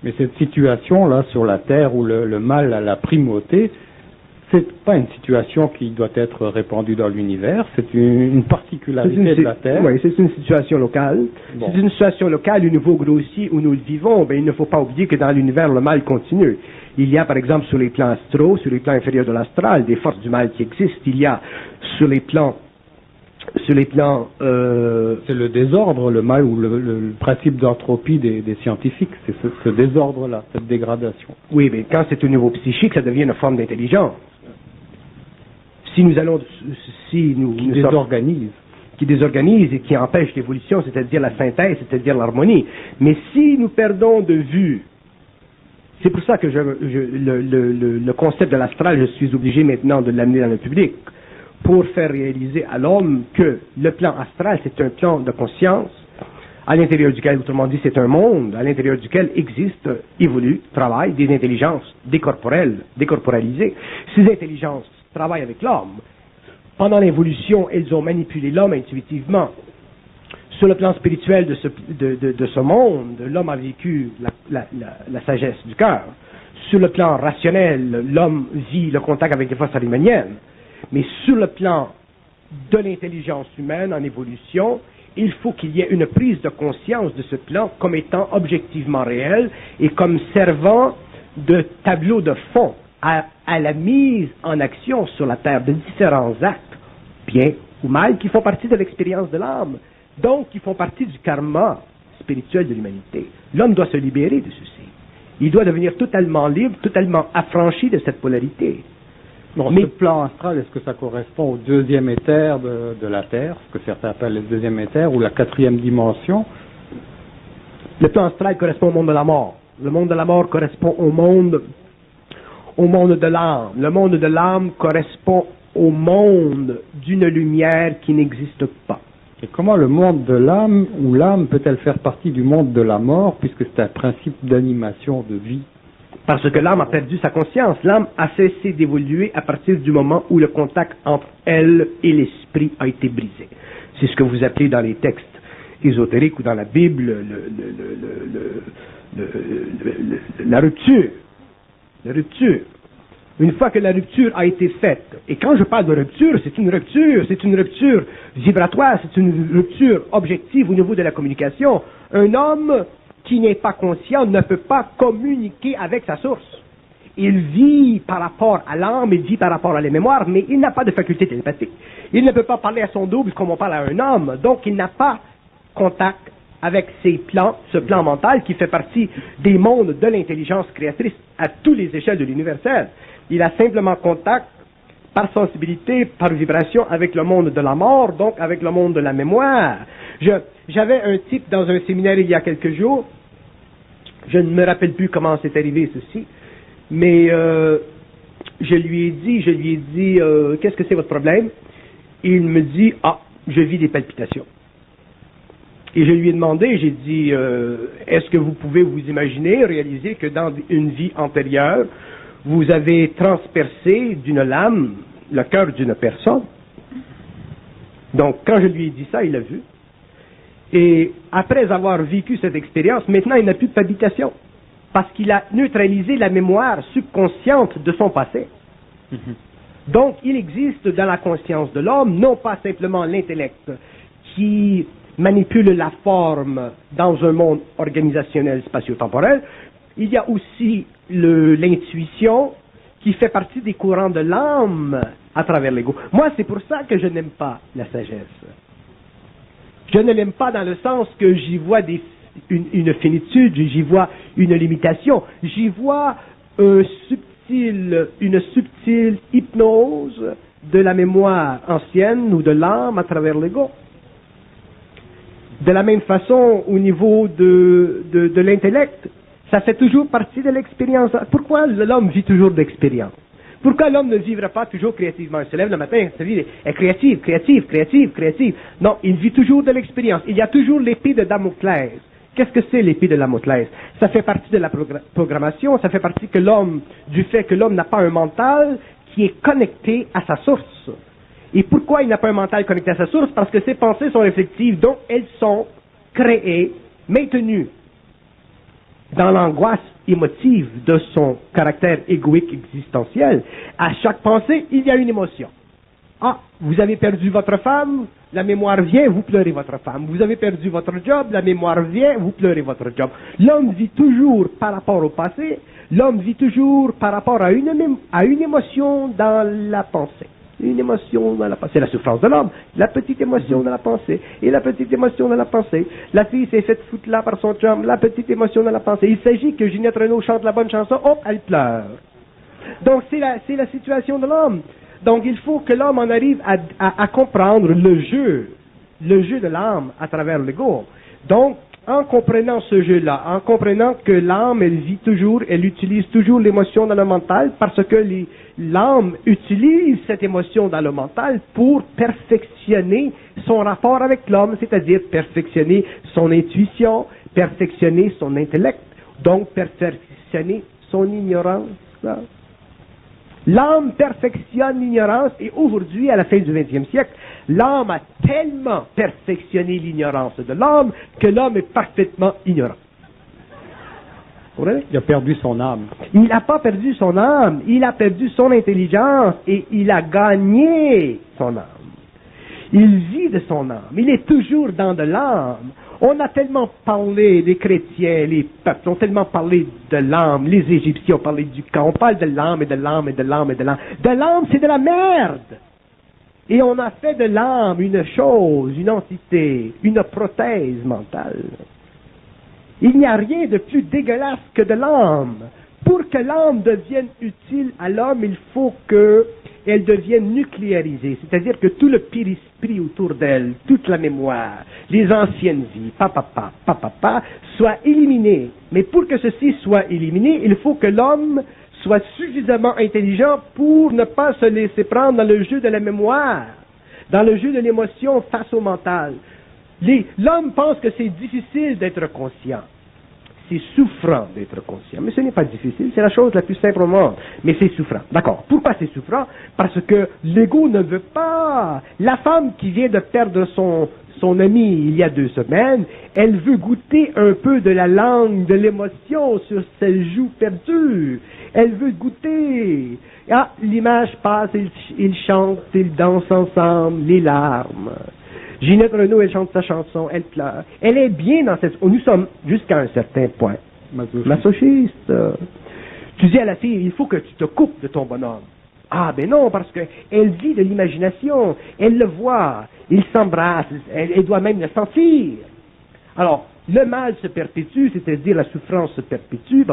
Mais cette situation-là sur la Terre où le mal a la primauté, c'est pas une situation qui doit être répandue dans l'univers, c'est une particularité de la Terre. Oui, c'est une situation locale. Bon. C'est une situation locale, au niveau grossier où nous le vivons, ben, il ne faut pas oublier que dans l'univers, le mal continue. Il y a, par exemple, sur les plans astraux, sur les plans inférieurs de l'astral, des forces du mal qui existent. Il y a, sur les plans c'est le désordre, le mal, ou le principe d'entropie des scientifiques, c'est ce désordre-là, cette dégradation. Oui, mais quand c'est au niveau psychique, ça devient une forme d'intelligence. Qui désorganise et qui empêche l'évolution, c'est-à-dire la synthèse, c'est-à-dire l'harmonie. Mais si nous perdons de vue, c'est pour ça que le concept de l'astral, je suis obligé maintenant de l'amener dans le public, pour faire réaliser à l'homme que le plan astral, c'est un plan de conscience à l'intérieur duquel, autrement dit, c'est un monde, à l'intérieur duquel existent, évoluent, travaillent des intelligences décorporelles, décorporalisées. Ces intelligences travaillent avec l'homme. Pendant l'évolution, elles ont manipulé l'homme intuitivement. Sur le plan spirituel de ce monde, l'homme a vécu la sagesse du cœur. Sur le plan rationnel, l'homme vit le contact avec les forces arimaniennes. Mais sur le plan de l'intelligence humaine en évolution, il faut qu'il y ait une prise de conscience de ce plan comme étant objectivement réel et comme servant de tableau de fond à la mise en action sur la terre de différents actes, bien ou mal, qui font partie de l'expérience de l'âme, donc qui font partie du karma spirituel de l'humanité. L'homme doit se libérer de ceci. Il doit devenir totalement libre, totalement affranchi de cette polarité. Bon, mais ce plan astral, est-ce que ça correspond au deuxième éther de la Terre, ce que certains appellent le deuxième éther, ou la quatrième dimension? Le plan astral correspond au monde de la mort. Le monde de la mort correspond au monde de l'âme. Le monde de l'âme correspond au monde d'une lumière qui n'existe pas. Et comment le monde de l'âme, ou l'âme, peut-elle faire partie du monde de la mort, puisque c'est un principe d'animation de vie? Parce que l'âme a perdu sa conscience. L'âme a cessé d'évoluer à partir du moment où le contact entre elle et l'esprit a été brisé. C'est ce que vous appelez dans les textes ésotériques ou dans la Bible la rupture. La rupture. Une fois que la rupture a été faite, et quand je parle de rupture, c'est une rupture vibratoire, c'est une rupture objective au niveau de la communication. Un homme qui n'est pas conscient ne peut pas communiquer avec sa source. Il vit par rapport à l'âme, il vit par rapport à la mémoire, mais il n'a pas de faculté télépathique. Il ne peut pas parler à son double comme on parle à un homme, donc il n'a pas contact avec ces plans, ce plan mental qui fait partie des mondes de l'intelligence créatrice à toutes les échelles de l'universel. Il a simplement contact par sensibilité, par vibration avec le monde de la mort, donc avec le monde de la mémoire. J'avais un type dans un séminaire il y a quelques jours, je ne me rappelle plus comment c'est arrivé ceci, mais je lui ai dit, qu'est-ce que c'est votre problème? Il me dit, je vis des palpitations. Et je lui ai demandé, j'ai dit, est-ce que vous pouvez vous imaginer, réaliser que dans une vie antérieure, vous avez transpercé d'une lame le cœur d'une personne? Donc, quand je lui ai dit ça, il l'a vu. Et après avoir vécu cette expérience, maintenant il n'a plus de palpitation. Parce qu'il a neutralisé la mémoire subconsciente de son passé. Donc, il existe dans la conscience de l'homme, non pas simplement l'intellect qui manipule la forme dans un monde organisationnel spatio-temporel, il y a aussi l'intuition qui fait partie des courants de l'âme à travers l'ego. Moi, c'est pour ça que je n'aime pas la sagesse. Je ne l'aime pas dans le sens que j'y vois une finitude, j'y vois une limitation, j'y vois une subtile hypnose de la mémoire ancienne ou de l'âme à travers l'ego. De la même façon, au niveau de l'intellect, ça fait toujours partie de l'expérience. Pourquoi l'homme vit toujours d'expérience? Pourquoi l'homme ne vivra pas toujours créativement? Il se lève le matin, sa vie est créative. Non, il vit toujours de l'expérience. Il y a toujours l'épée de Damoclès. Qu'est-ce que c'est l'épée de Damoclès? Ça fait partie de la programmation, ça fait partie du fait que l'homme n'a pas un mental qui est connecté à sa source. Et pourquoi il n'a pas un mental connecté à sa source? Parce que ses pensées sont réflexives, donc elles sont créées, maintenues dans l'angoisse émotive de son caractère égoïque existentiel. À chaque pensée, il y a une émotion. Vous avez perdu votre femme, la mémoire vient, vous pleurez votre femme. Vous avez perdu votre job, la mémoire vient, vous pleurez votre job. L'homme vit toujours par rapport au passé, l'homme vit toujours par rapport à une émotion dans la pensée. Une émotion dans la pensée. C'est la souffrance de l'homme. La petite émotion dans la pensée. Et la petite émotion dans la pensée. La fille s'est faite foutre là par son chum. La petite émotion dans la pensée. Il s'agit que Ginette Renaud chante la bonne chanson. Elle pleure. Donc c'est la situation de l'homme. Donc il faut que l'homme en arrive à comprendre le jeu de l'âme à travers l'ego. Donc en comprenant ce jeu-là, en comprenant que l'âme, elle vit toujours, elle utilise toujours l'émotion dans le mental, parce que l'âme utilise cette émotion dans le mental pour perfectionner son rapport avec l'homme, c'est-à-dire perfectionner son intuition, perfectionner son intellect, donc perfectionner son ignorance. L'âme perfectionne l'ignorance, et aujourd'hui, à la fin du XXe siècle, l'âme a tellement perfectionné l'ignorance de l'homme que l'homme est parfaitement ignorant. Il a perdu son âme. Il n'a pas perdu son âme, il a perdu son intelligence et il a gagné son âme. Il vit de son âme, il est toujours dans de l'âme. On a tellement parlé, les chrétiens, les peuples ont tellement parlé de l'âme, les Égyptiens ont parlé du camp, on parle de l'âme et de l'âme et de l'âme et de l'âme. De l'âme, c'est de la merde. Et on a fait de l'âme une chose, une entité, une prothèse mentale. Il n'y a rien de plus dégueulasse que de l'âme. Pour que l'âme devienne utile à l'homme, il faut qu'elle devienne nucléarisée, c'est-à-dire que tout le périsprit autour d'elle, toute la mémoire, les anciennes vies, soit éliminé. Mais pour que ceci soit éliminé, il faut que l'homme soit suffisamment intelligent pour ne pas se laisser prendre dans le jeu de la mémoire, dans le jeu de l'émotion face au mental. L'homme pense que c'est difficile d'être conscient. C'est souffrant d'être conscient. Mais ce n'est pas difficile, c'est la chose la plus simple au monde. Mais c'est souffrant. D'accord. Pourquoi c'est souffrant? Parce que l'ego ne veut pas. La femme qui vient de perdre son ami il y a 2 semaines, elle veut goûter un peu de la langue, de l'émotion sur ses joues perdues. Elle veut goûter. Ah, l'image passe, ils chantent, ils dansent ensemble, les larmes. Ginette Renaud, elle chante sa chanson, elle pleure. Elle est bien dans cette... Nous sommes jusqu'à un certain point masochistes. Tu dis à la fille, il faut que tu te coupes de ton bonhomme. Ah, ben non, parce qu'elle vit de l'imagination, elle le voit, il s'embrasse, elle doit même le sentir. Alors, le mal se perpétue, c'est-à-dire la souffrance se perpétue,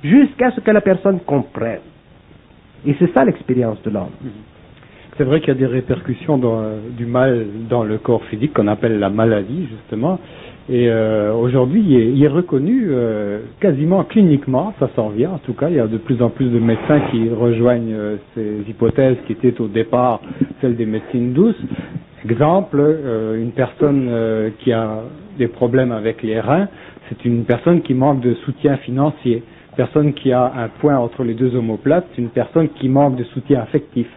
jusqu'à ce que la personne comprenne. Et c'est ça l'expérience de l'homme. C'est vrai qu'il y a des répercussions du mal dans le corps physique qu'on appelle la maladie, justement. Et aujourd'hui, il est reconnu quasiment cliniquement, ça s'en vient en tout cas. Il y a de plus en plus de médecins qui rejoignent ces hypothèses qui étaient au départ celles des médecines douces. Exemple, une personne qui a des problèmes avec les reins, c'est une personne qui manque de soutien financier. Une personne qui a un point entre les deux omoplates, c'est une personne qui manque de soutien affectif,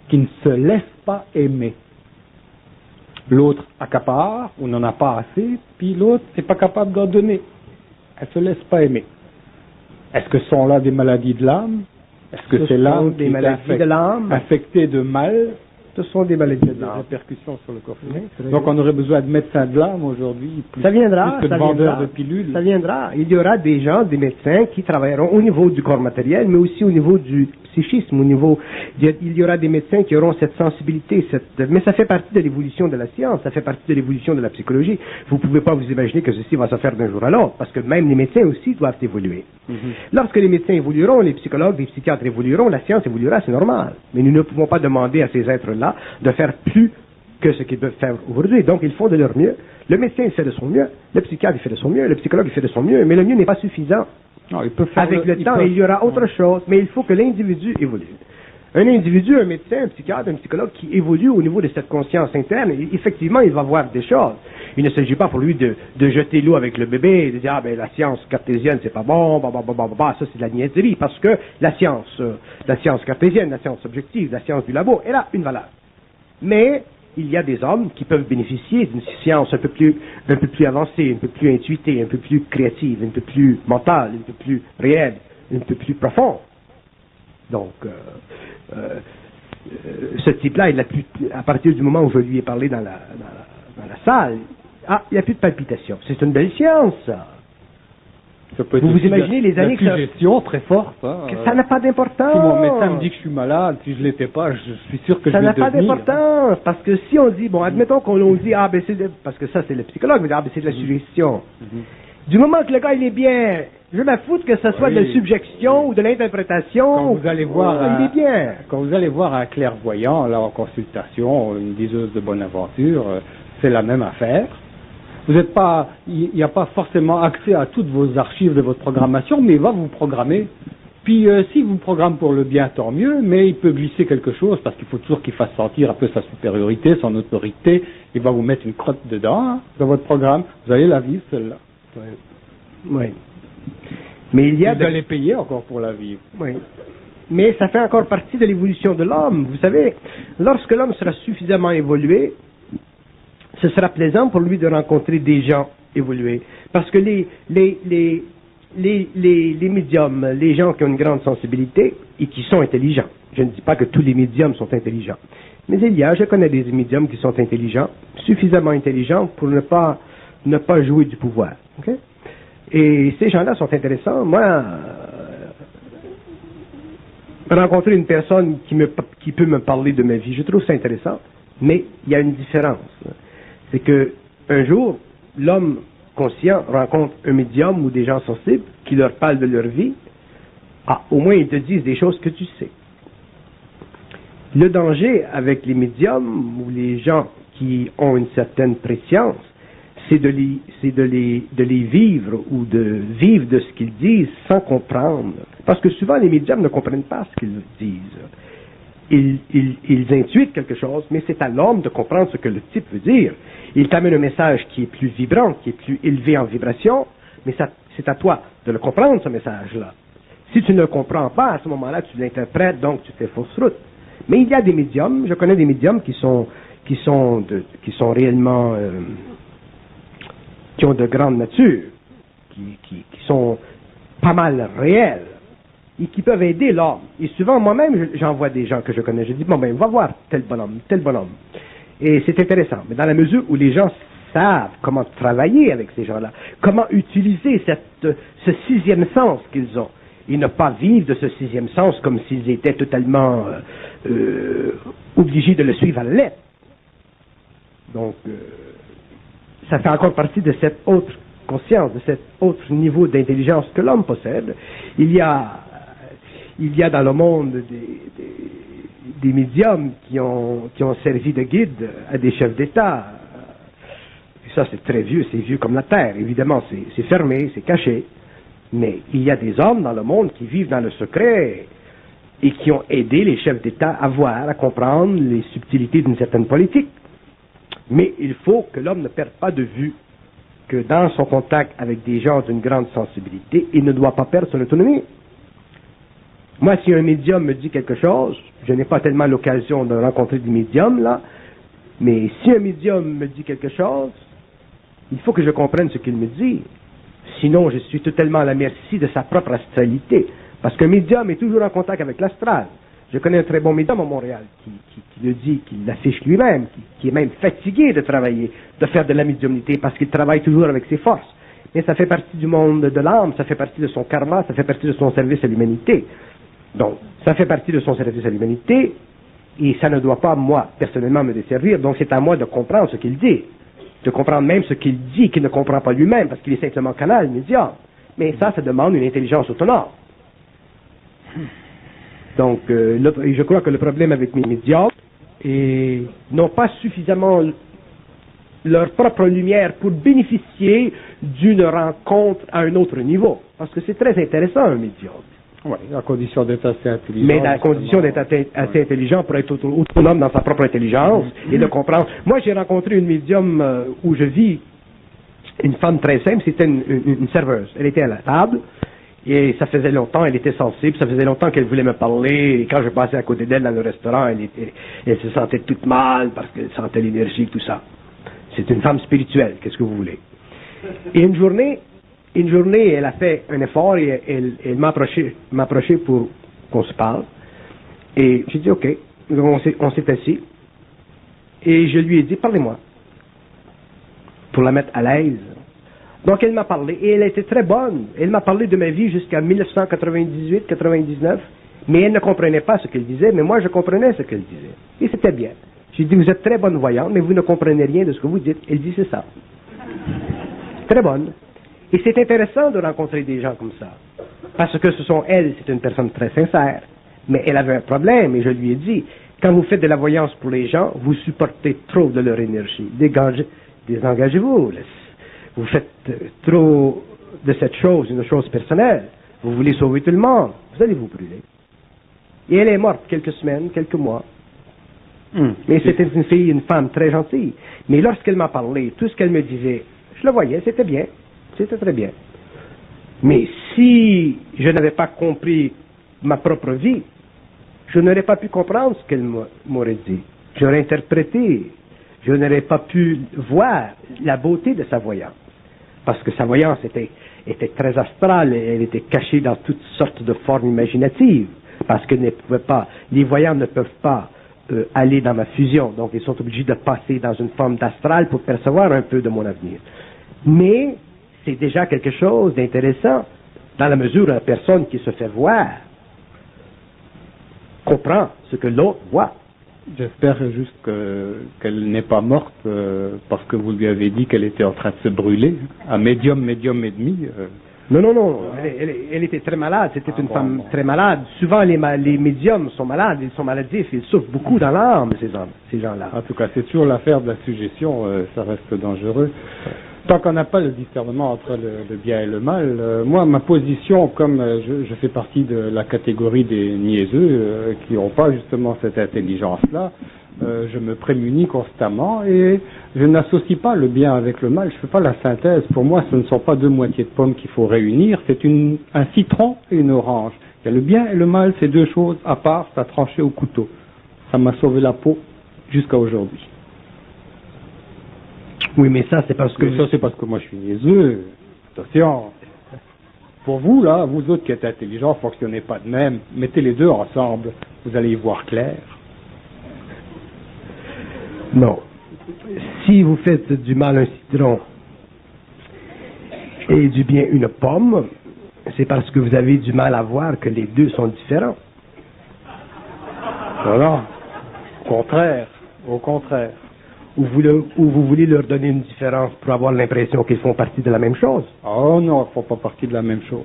qui ne se laisse pas aimer. L'autre accapare, on n'en a pas assez, puis l'autre n'est pas capable d'en donner. Elle ne se laisse pas aimer. Est-ce que ce sont là des maladies de l'âme? Est-ce que c'est l'âme qui est affectée de mal? Ce sont des maladies de l'âme. Des répercussions sur le corps humain. Donc on aurait besoin de médecins de l'âme aujourd'hui, plus, ça viendra, plus que de vendeurs de pilules. Ça viendra. Il y aura des gens, des médecins qui travailleront au niveau du corps matériel, mais aussi au niveau du psychisme, il y aura des médecins qui auront cette sensibilité, mais ça fait partie de l'évolution de la science, ça fait partie de l'évolution de la psychologie. Vous ne pouvez pas vous imaginer que ceci va se faire d'un jour à l'autre, parce que même les médecins aussi doivent évoluer. Lorsque les médecins évolueront, les psychologues, les psychiatres évolueront, la science évoluera, c'est normal. Mais nous ne pouvons pas demander à ces êtres-là de faire plus que ce qu'ils peuvent faire aujourd'hui. Donc ils font de leur mieux. Le médecin il fait de son mieux, le psychiatre il fait de son mieux, le psychologue il fait de son mieux, mais le mieux n'est pas suffisant. Non, il peut faire avec le temps, il y aura autre chose, mais il faut que l'individu évolue. Un individu, un médecin, un psychiatre, un psychologue qui évolue au niveau de cette conscience interne, effectivement, il va voir des choses. Il ne s'agit pas pour lui de jeter l'eau avec le bébé et de dire, ah ben la science cartésienne c'est pas bon, ça c'est de la niaiserie, parce que la science cartésienne, la science objective, la science du labo, elle a une valeur. Mais il y a des hommes qui peuvent bénéficier d'une science un peu plus avancée, un peu plus intuitée, un peu plus créative, un peu plus mentale, un peu plus réelle, un peu plus profonde. Donc, ce type-là, à partir du moment où je lui ai parlé dans la salle, il n'y a plus de palpitations. C'est une belle science, ça. Vous imaginez les années que suggestion très forte. Ça n'a pas d'importance. Si mon médecin me dit que je suis malade, si je l'étais pas, je suis sûr que je vais devenir. Ça n'a pas d'importance, parce que si on dit, bon, admettons qu'on dit, parce que ça c'est le psychologue, mais c'est de la suggestion. Du moment que le gars il est bien, je m'en fous que ce soit de la subjection ou de l'interprétation. Quand vous allez voir, il est bien. Quand vous allez voir un clairvoyant là en consultation, une diseuse de bonne aventure, c'est la même affaire. Vous n'êtes pas, il n'y a pas forcément accès à toutes vos archives de votre programmation, mais il va vous programmer. Puis s'il vous programme pour le bien, tant mieux, mais il peut glisser quelque chose parce qu'il faut toujours qu'il fasse sentir un peu sa supériorité, son autorité. Il va vous mettre une crotte dedans, hein, dans votre programme. Vous allez la vivre, celle-là. Oui. Mais il y a vous allez payer encore pour la vivre. Oui. Mais ça fait encore partie de l'évolution de l'homme. Vous savez, lorsque l'homme sera suffisamment évolué, ce sera plaisant pour lui de rencontrer des gens évolués. Parce que les médiums, les gens qui ont une grande sensibilité et qui sont intelligents. Je ne dis pas que tous les médiums sont intelligents. Mais je connais des médiums qui sont intelligents, suffisamment intelligents pour ne pas jouer du pouvoir. Okay? Et ces gens-là sont intéressants. Moi, rencontrer une personne qui peut me parler de ma vie, je trouve ça intéressant. Mais il y a une différence. C'est que un jour, l'homme conscient rencontre un médium ou des gens sensibles qui leur parlent de leur vie. Ah, au moins ils te disent des choses que tu sais. Le danger avec les médiums ou les gens qui ont une certaine préscience, c'est de les vivre ou de vivre de ce qu'ils disent sans comprendre. Parce que souvent les médiums ne comprennent pas ce qu'ils disent. Ils intuitent quelque chose, mais c'est à l'homme de comprendre ce que le type veut dire. Il t'amène un message qui est plus vibrant, qui est plus élevé en vibration, mais c'est à toi de le comprendre, ce message-là. Si tu ne le comprends pas, à ce moment-là, tu l'interprètes, donc tu fais fausse route. Mais il y a des médiums, je connais des médiums qui sont réellement, qui ont de grande nature, qui sont pas mal réels, et qui peuvent aider l'homme. Et souvent, moi-même, j'envoie des gens que je connais. Je dis, bon, ben, va voir tel bonhomme. Et c'est intéressant. Mais dans la mesure où les gens savent comment travailler avec ces gens-là, comment utiliser ce sixième sens qu'ils ont, et ne pas vivre de ce sixième sens comme s'ils étaient totalement obligés de le suivre à la lettre. Donc, ça fait encore partie de cette autre conscience, de cet autre niveau d'intelligence que l'homme possède. Il y a dans le monde des médiums qui ont servi de guide à des chefs d'État. Et ça, c'est très vieux, c'est vieux comme la terre. Évidemment, c'est fermé, c'est caché. Mais il y a des hommes dans le monde qui vivent dans le secret et qui ont aidé les chefs d'État à voir, à comprendre les subtilités d'une certaine politique. Mais il faut que l'homme ne perde pas de vue que dans son contact avec des gens d'une grande sensibilité, il ne doit pas perdre son autonomie. Moi, si un médium me dit quelque chose, je n'ai pas tellement l'occasion de rencontrer des médiums, là, mais si un médium me dit quelque chose, il faut que je comprenne ce qu'il me dit. Sinon, je suis totalement à la merci de sa propre astralité. Parce qu'un médium est toujours en contact avec l'astral. Je connais un très bon médium à Montréal qui le dit, qui l'affiche lui-même, qui est même fatigué de travailler, de faire de la médiumnité, parce qu'il travaille toujours avec ses forces. Mais ça fait partie du monde de l'âme, ça fait partie de son karma, ça fait partie de son service à l'humanité. Donc, ça fait partie de son service à l'humanité, et ça ne doit pas, moi, personnellement, me desservir. Donc, c'est à moi de comprendre ce qu'il dit, de comprendre même ce qu'il dit, qu'il ne comprend pas lui-même, parce qu'il est simplement canal, médium. Mais ça demande une intelligence autonome. Donc, je crois que le problème avec mes médiums est n'ont pas suffisamment leur propre lumière pour bénéficier d'une rencontre à un autre niveau. Parce que c'est très intéressant, un médium. Oui, à condition d'être assez intelligent. Mais à condition d'être assez intelligent pour être autonome dans sa propre intelligence et de comprendre. Moi, j'ai rencontré une médium où je vis, une femme très simple, c'était une serveuse. Elle était à la table et ça faisait longtemps, elle était sensible, ça faisait longtemps qu'elle voulait me parler. Et quand je passais à côté d'elle dans le restaurant, elle se sentait toute mal parce qu'elle sentait l'énergie, tout ça. C'est une femme spirituelle, qu'est-ce que vous voulez. Et une journée, elle a fait un effort et elle m'a approché pour qu'on se parle. Et j'ai dit, OK, on s'est assis. Et je lui ai dit, parlez-moi. Pour la mettre à l'aise. Donc elle m'a parlé, et elle était très bonne. Elle m'a parlé de ma vie jusqu'à 1998-99, mais elle ne comprenait pas ce qu'elle disait, mais moi je comprenais ce qu'elle disait. Et c'était bien. J'ai dit, vous êtes très bonne voyante, mais vous ne comprenez rien de ce que vous dites. Elle dit, c'est ça. Très bonne. Et c'est intéressant de rencontrer des gens comme ça. Parce que c'est une personne très sincère. Mais elle avait un problème, et je lui ai dit, quand vous faites de la voyance pour les gens, vous supportez trop de leur énergie. Désengagez-vous. vous faites trop de cette chose une chose personnelle. Vous voulez sauver tout le monde. Vous allez vous brûler. Et elle est morte quelques semaines, quelques mois. Mais c'était une fille, une femme très gentille. Mais lorsqu'elle m'a parlé, tout ce qu'elle me disait, je le voyais, c'était bien. C'était très bien. Mais si je n'avais pas compris ma propre vie, je n'aurais pas pu comprendre ce qu'elle m'aurait dit. J'aurais interprété. Je n'aurais pas pu voir la beauté de sa voyance. Parce que sa voyance était très astrale, elle était cachée dans toutes sortes de formes imaginatives. Parce que les voyants ne peuvent pas aller dans ma fusion. Donc ils sont obligés de passer dans une forme d'astral pour percevoir un peu de mon avenir. Mais c'est déjà quelque chose d'intéressant dans la mesure où la personne qui se fait voir comprend ce que l'autre voit. J'espère juste qu'elle n'est pas morte parce que vous lui avez dit qu'elle était en train de se brûler. À médium et demi. Non. Elle était très malade. C'était une femme très malade. Souvent, les médiums sont malades. Ils sont maladifs. Ils souffrent beaucoup dans l'âme, ces gens-là. En tout cas, c'est toujours l'affaire de la suggestion. Ça reste dangereux. Tant qu'on n'a pas le discernement entre le bien et le mal, moi, ma position, comme je fais partie de la catégorie des niaiseux qui n'ont pas justement cette intelligence-là, je me prémunis constamment et je n'associe pas le bien avec le mal. Je ne fais pas la synthèse. Pour moi, ce ne sont pas deux moitiés de pommes qu'il faut réunir. C'est un citron et une orange. Il y a le bien et le mal, c'est deux choses à part, ça tranché au couteau. Ça m'a sauvé la peau jusqu'à aujourd'hui. Oui, mais ça, c'est parce que... Mais ça, c'est parce que moi, je suis niaiseux. Attention. Pour vous, là, vous autres qui êtes intelligents, fonctionnez pas de même. Mettez les deux ensemble. Vous allez y voir clair. Non. Si vous faites du mal un citron et du bien une pomme, c'est parce que vous avez du mal à voir que les deux sont différents. Voilà. Au contraire. Ou vous voulez leur donner une différence pour avoir l'impression qu'ils font partie de la même chose? Oh non, ils ne font pas partie de la même chose.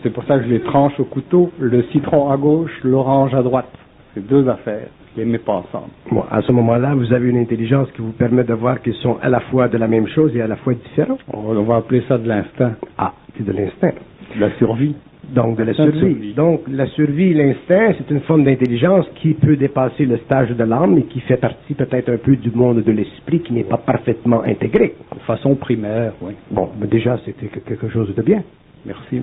C'est pour ça que je les tranche au couteau, le citron à gauche, l'orange à droite. C'est deux affaires, je ne les mets pas ensemble. Bon, à ce moment-là, vous avez une intelligence qui vous permet de voir qu'ils sont à la fois de la même chose et à la fois différents. On va appeler ça de l'instinct. Ah, c'est de l'instinct. De la survie. Donc, de la survie. Donc, la survie, l'instinct, c'est une forme d'intelligence qui peut dépasser le stage de l'âme et qui fait partie peut-être un peu du monde de l'esprit qui n'est pas parfaitement intégré. De façon primaire, oui. Bon, mais déjà, c'était quelque chose de bien. Merci.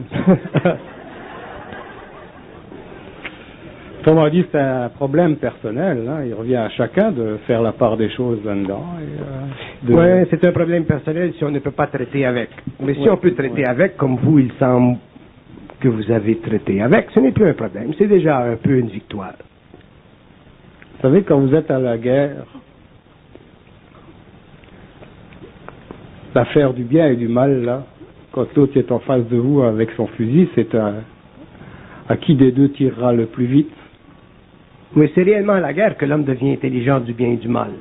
Autrement dit, c'est un problème personnel. Hein. Il revient à chacun de faire la part des choses là-dedans. Oui, c'est un problème personnel si on ne peut pas traiter avec. Mais si on peut traiter avec, comme vous, il semble que vous avez traité avec, ce n'est plus un problème. C'est déjà un peu une victoire. Vous savez, quand vous êtes à la guerre, l'affaire du bien et du mal, là, quand l'autre est en face de vous avec son fusil, c'est à qui des deux tirera le plus vite. Mais c'est réellement à la guerre que l'homme devient intelligent du bien et du mal.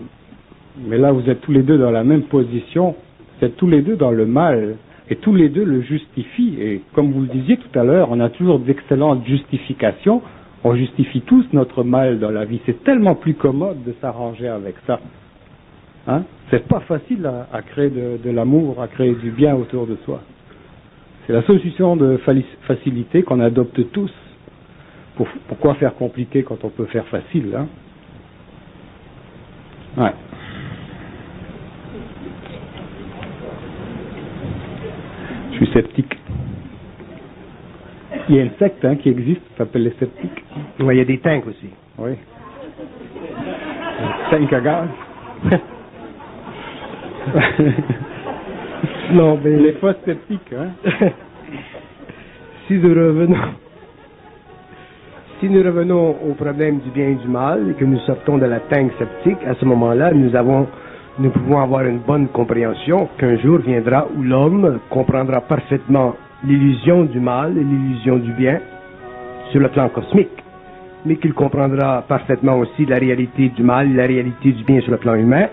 Mais là, vous êtes tous les deux dans la même position. Vous êtes tous les deux dans le mal. Et tous les deux le justifient. Et comme vous le disiez tout à l'heure, on a toujours d'excellentes justifications. On justifie tous notre mal dans la vie. C'est tellement plus commode de s'arranger avec ça. Hein? C'est pas facile à créer de l'amour, à créer du bien autour de soi. C'est la solution de facilité qu'on adopte tous. Pourquoi faire compliqué quand on peut faire facile, hein? Ouais. Je suis sceptique. Il y a une secte qui existe, qui s'appelle les sceptiques. Oui, il y a des tanks aussi. Oui. Tank à gaz. Non, mais... Les faux sceptiques, hein. Si nous revenons au problème du bien et du mal, et que nous sortons de la tank sceptique, à ce moment-là, nous pouvons avoir une bonne compréhension qu'un jour viendra où l'homme comprendra parfaitement l'illusion du mal et l'illusion du bien sur le plan cosmique, mais qu'il comprendra parfaitement aussi la réalité du mal et la réalité du bien sur le plan humain,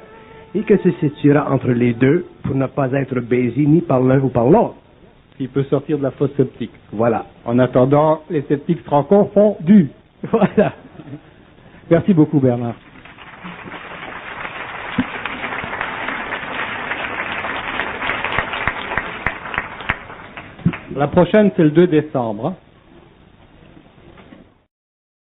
et que se situera entre les deux pour ne pas être baisé ni par l'un ou par l'autre. Il peut sortir de la fausse sceptique. Voilà. En attendant, les sceptiques seront confondus. Voilà. Merci beaucoup, Bernard. La prochaine, c'est le 2 décembre. Hein.